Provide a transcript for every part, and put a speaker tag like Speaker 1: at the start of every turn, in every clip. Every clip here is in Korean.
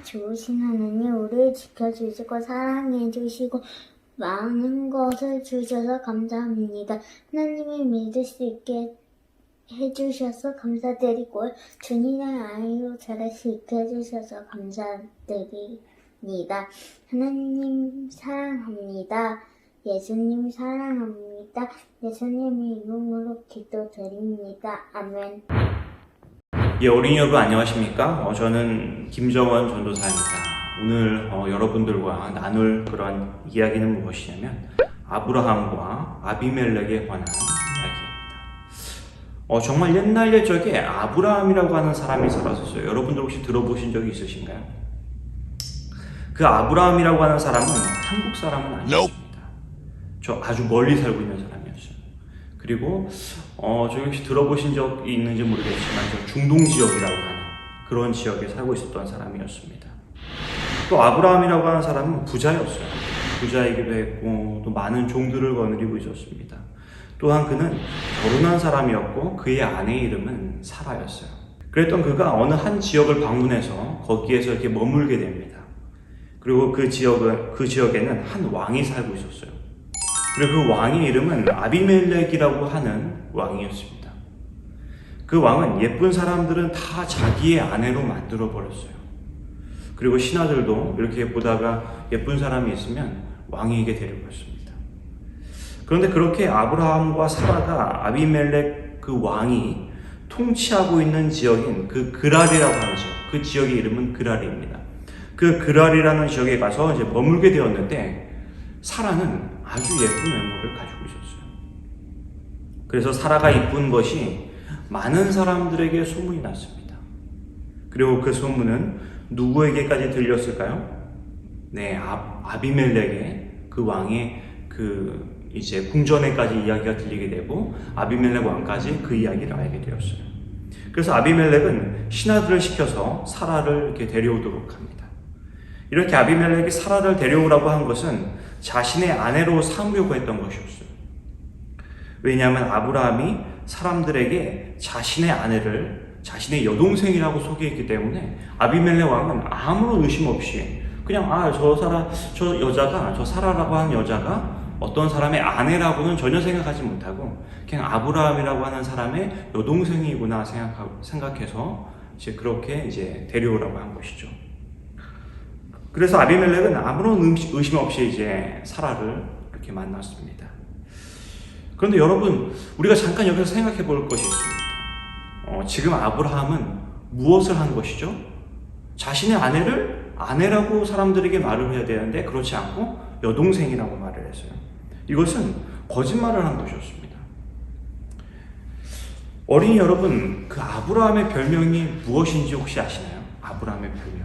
Speaker 1: 좋으신 하나님, 우리를 지켜주시고 사랑해 주시고 많은 것을 주셔서 감사합니다. 하나님을 믿을 수 있게 해주셔서 감사드리고 주님의 아이로 자랄 수 있게 해주셔서 감사드립니다. 하나님 사랑합니다. 예수님 사랑합니다. 예수님의 이름으로 기도드립니다. 아멘.
Speaker 2: 예, 어린이 여러분 안녕하십니까? 저는 김정원 전도사입니다. 오늘 여러분들과 나눌 그런 이야기는 무엇이냐면 아브라함과 아비멜렉에 관한 이야기입니다. 정말 옛날 옛적에 아브라함이라고 하는 사람이 살았었어요. 여러분들 혹시 들어보신 적이 있으신가요? 그 아브라함이라고 하는 사람은 한국 사람은 아니었습니다. 저 아주 멀리 살고 있는 사람이었어요. 그리고 저 혹시 들어보신 적이 있는지 모르겠지만 저 중동 지역이라고 하는 그런 지역에 살고 있었던 사람이었습니다. 또 아브라함이라고 하는 사람은 부자였어요. 부자이기도 했고 또 많은 종들을 거느리고 있었습니다. 또한 그는 결혼한 사람이었고 그의 아내의 이름은 사라였어요. 그랬던 그가 어느 한 지역을 방문해서 거기에서 이렇게 머물게 됩니다. 그리고 그 지역에는 한 왕이 살고 있었어요. 그리고 그 왕의 이름은 아비멜렉이라고 하는 왕이었습니다. 그 왕은 예쁜 사람들은 다 자기의 아내로 만들어 버렸어요. 그리고 신하들도 이렇게 보다가 예쁜 사람이 있으면 왕에게 데려갔습니다. 그런데 그렇게 아브라함과 사라가 아비멜렉 그 왕이 통치하고 있는 지역인 그 그랄이라고 하는 지역, 그 지역의 이름은 그랄입니다. 그 그랄이라는 지역에 가서 이제 머물게 되었는데 사라는 아주 예쁜 외모를 가지고 있었어요. 그래서 사라가 이쁜 것이 많은 사람들에게 소문이 났습니다. 그리고 그 소문은 누구에게까지 들렸을까요? 네, 아비멜렉의 그 왕의 그 이제 궁전에까지 이야기가 들리게 되고 아비멜렉 왕까지 그 이야기를 알게 되었어요. 그래서 아비멜렉은 신하들을 시켜서 사라를 이렇게 데려오도록 합니다. 이렇게 아비멜렉이 사라를 데려오라고 한 것은 자신의 아내로 삼으려고 했던 것이었어요. 왜냐하면 아브라함이 사람들에게 자신의 아내를 자신의 여동생이라고 소개했기 때문에 아비멜렉 왕은 아무런 의심 없이 그냥 저 여자가, 저 사라라고 하는 여자가 어떤 사람의 아내라고는 전혀 생각하지 못하고 그냥 아브라함이라고 하는 사람의 여동생이구나 생각해서 이제 그렇게 이제 데려오라고 한 것이죠. 그래서 아비멜렉은 아무런 의심 없이 이제 사라를 이렇게 만났습니다. 그런데 여러분, 우리가 잠깐 여기서 생각해 볼 것이 있습니다. 지금 아브라함은 무엇을 한 것이죠? 자신의 아내를 아내라고 사람들에게 말을 해야 되는데 그렇지 않고 여동생이라고 말을 했어요. 이것은 거짓말을 한 것이었습니다. 어린이 여러분, 그 아브라함의 별명이 무엇인지 혹시 아시나요? 아브라함의 별명.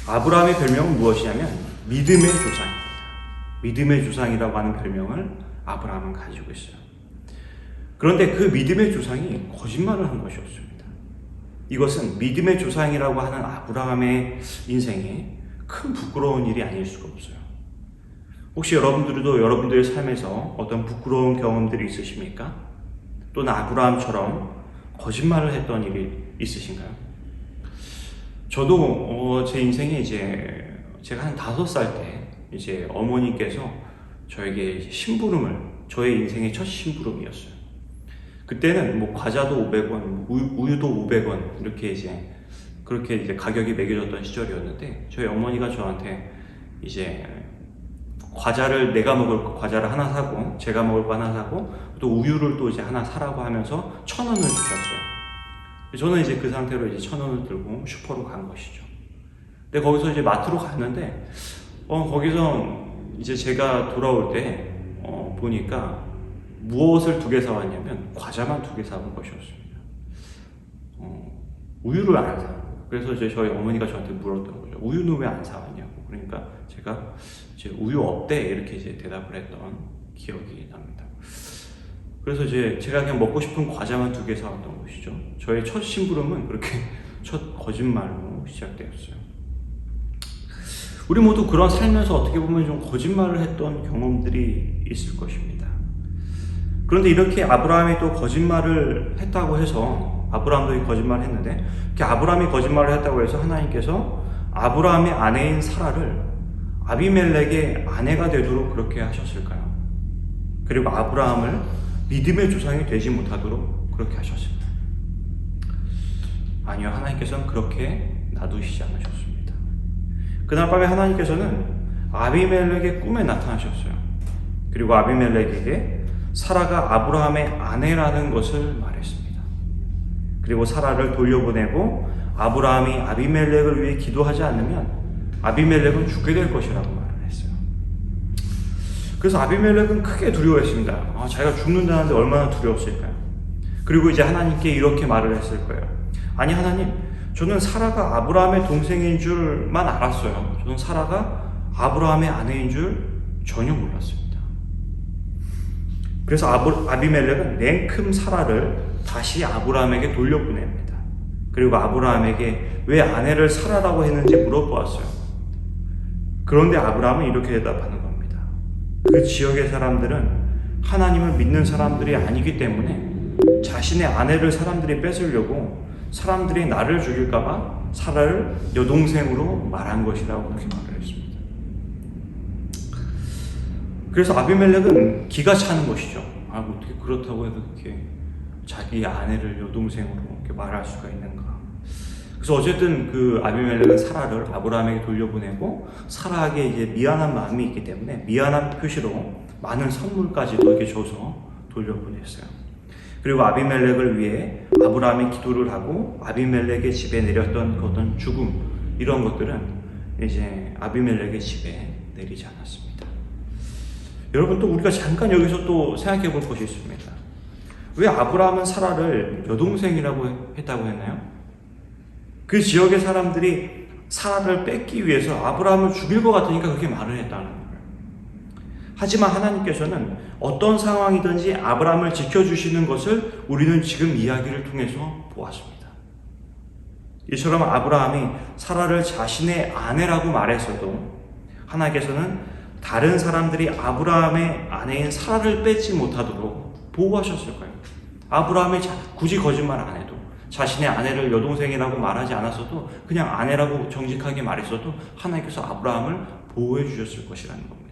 Speaker 2: 아브라함의 별명은 무엇이냐면 믿음의 조상입니다. 믿음의 조상이라고 하는 별명을 아브라함은 가지고 있어요. 그런데 그 믿음의 조상이 거짓말을 한 것이었습니다. 이것은 믿음의 조상이라고 하는 아브라함의 인생에 큰 부끄러운 일이 아닐 수가 없어요. 혹시 여러분들도 여러분들의 삶에서 어떤 부끄러운 경험들이 있으십니까? 또는 아브라함처럼 거짓말을 했던 일이 있으신가요? 저도 제 인생에 이제 제가 한 5살 때 이제 어머니께서 저에게 심부름을 저의 인생의 첫 심부름이었어요. 그때는 뭐 과자도 500원, 우유도 500원 이렇게 이제 그렇게 이제 가격이 매겨졌던 시절이었는데 저희 어머니가 저한테 이제 과자를 내가 먹을 거 과자를 하나 사고 제가 먹을 거 하나 사고 또 우유를 또 이제 하나 사라고 하면서 1,000원을 주셨어요. 저는 이제 그 상태로 이제 1,000원을 들고 슈퍼로 간 것이죠. 근데 거기서 이제 마트로 갔는데, 거기서 이제 제가 돌아올 때, 보니까 무엇을 2개 사왔냐면, 과자만 2개 사온 것이었습니다. 우유를 안 사고. 그래서 이제 저희 어머니가 저한테 물었던 거죠. 우유는 왜 안 사왔냐고. 그러니까 제가 이제 우유 없대. 이렇게 이제 대답을 했던 기억이 납니다. 그래서 이제 제가 그냥 먹고 싶은 과자만 2개 사왔던 것이죠. 저의 첫 심부름은 그렇게 첫 거짓말로 시작되었어요. 우리 모두 그런 살면서 어떻게 보면 좀 거짓말을 했던 경험들이 있을 것입니다. 그런데 이렇게 아브라함이 또 거짓말을 했다고 해서 아브라함도 이 거짓말을 했는데, 이렇게 아브라함이 거짓말을 했다고 해서 하나님께서 아브라함의 아내인 사라를 아비멜렉의 아내가 되도록 그렇게 하셨을까요? 그리고 아브라함을 믿음의 조상이 되지 못하도록 그렇게 하셨습니다. 아니요, 하나님께서는 그렇게 놔두시지 않으셨습니다. 그날 밤에 하나님께서는 아비멜렉의 꿈에 나타나셨어요. 그리고 아비멜렉에게 사라가 아브라함의 아내라는 것을 말했습니다. 그리고 사라를 돌려보내고 아브라함이 아비멜렉을 위해 기도하지 않으면 아비멜렉은 죽게 될 것이라고 말을 했어요. 그래서 아비멜렉은 크게 두려워했습니다. 자기가 죽는다는데 얼마나 두려웠을까요? 그리고 이제 하나님께 이렇게 말을 했을 거예요. 아니 하나님, 저는 사라가 아브라함의 동생인 줄만 알았어요. 저는 사라가 아브라함의 아내인 줄 전혀 몰랐습니다. 그래서 아비멜렉은 냉큼 사라를 다시 아브라함에게 돌려보냅니다. 그리고 아브라함에게 왜 아내를 사라라고 했는지 물어보았어요. 그런데 아브라함은 이렇게 대답하는 겁니다. 그 지역의 사람들은 하나님을 믿는 사람들이 아니기 때문에 자신의 아내를 사람들이 뺏으려고 사람들이 나를 죽일까봐 사라를 여동생으로 말한 것이라고 그렇게 말을 했습니다. 그래서 아비멜렉은 기가 차는 것이죠. 어떻게 그렇다고 해서 그렇게 자기 아내를 여동생으로 이렇게 말할 수가 있는가. 그래서 어쨌든 그 아비멜렉은 사라를 아브라함에게 돌려보내고 사라에게 이제 미안한 마음이 있기 때문에 미안한 표시로 많은 선물까지도 이렇게 줘서 돌려보냈어요. 그리고 아비멜렉을 위해 아브라함이 기도를 하고 아비멜렉의 집에 내렸던 그 어떤 죽음, 이런 것들은 이제 아비멜렉의 집에 내리지 않았습니다. 여러분, 또 우리가 잠깐 여기서 또 생각해 볼 것이 있습니다. 왜 아브라함은 사라를 여동생이라고 했다고 했나요? 그 지역의 사람들이 사라를 뺏기 위해서 아브라함을 죽일 것 같으니까 그렇게 말을 했다는 거예요. 하지만 하나님께서는 어떤 상황이든지 아브라함을 지켜주시는 것을 우리는 지금 이야기를 통해서 보았습니다. 이처럼 아브라함이 사라를 자신의 아내라고 말했어도 하나님께서는 다른 사람들이 아브라함의 아내인 사라를 뺏지 못하도록 보호하셨을 거예요. 아브라함이 굳이 거짓말 안 해도, 자신의 아내를 여동생이라고 말하지 않았어도, 그냥 아내라고 정직하게 말했어도 하나님께서 아브라함을 보호해 주셨을 것이라는 겁니다.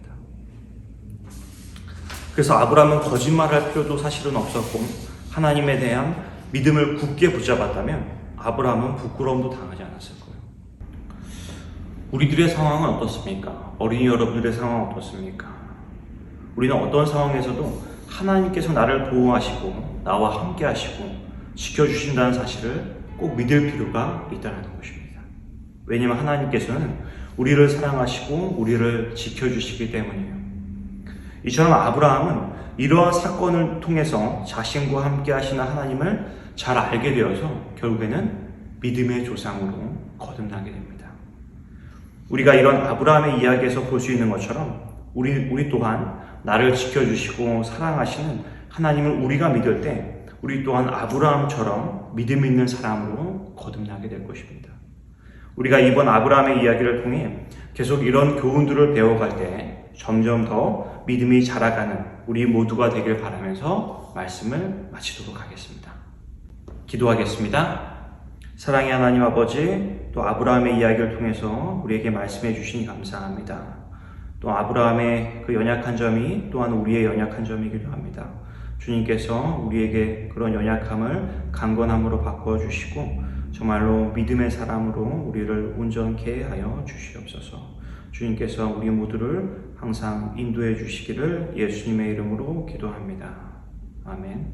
Speaker 2: 그래서 아브라함은 거짓말할 필요도 사실은 없었고 하나님에 대한 믿음을 굳게 붙잡았다면 아브라함은 부끄러움도 당하지 않았을 거예요. 우리들의 상황은 어떻습니까? 어린이 여러분들의 상황은 어떻습니까? 우리는 어떤 상황에서도 하나님께서 나를 보호하시고 나와 함께 하시고 지켜주신다는 사실을 꼭 믿을 필요가 있다는 것입니다. 왜냐하면 하나님께서는 우리를 사랑하시고 우리를 지켜주시기 때문이에요. 이처럼 아브라함은 이러한 사건을 통해서 자신과 함께 하시는 하나님을 잘 알게 되어서 결국에는 믿음의 조상으로 거듭나게 됩니다. 우리가 이런 아브라함의 이야기에서 볼 수 있는 것처럼 우리 또한 나를 지켜주시고 사랑하시는 하나님을 우리가 믿을 때 우리 또한 아브라함처럼 믿음 있는 사람으로 거듭나게 될 것입니다. 우리가 이번 아브라함의 이야기를 통해 계속 이런 교훈들을 배워갈 때 점점 더 믿음이 자라가는 우리 모두가 되길 바라면서 말씀을 마치도록 하겠습니다. 기도하겠습니다. 사랑의 하나님 아버지, 또 아브라함의 이야기를 통해서 우리에게 말씀해 주시니 감사합니다. 또 아브라함의 그 연약한 점이 또한 우리의 연약한 점이기도 합니다. 주님께서 우리에게 그런 연약함을 강건함으로 바꿔주시고 정말로 믿음의 사람으로 우리를 온전케 하여 주시옵소서. 주님께서 우리 모두를 항상 인도해 주시기를 예수님의 이름으로 기도합니다. 아멘.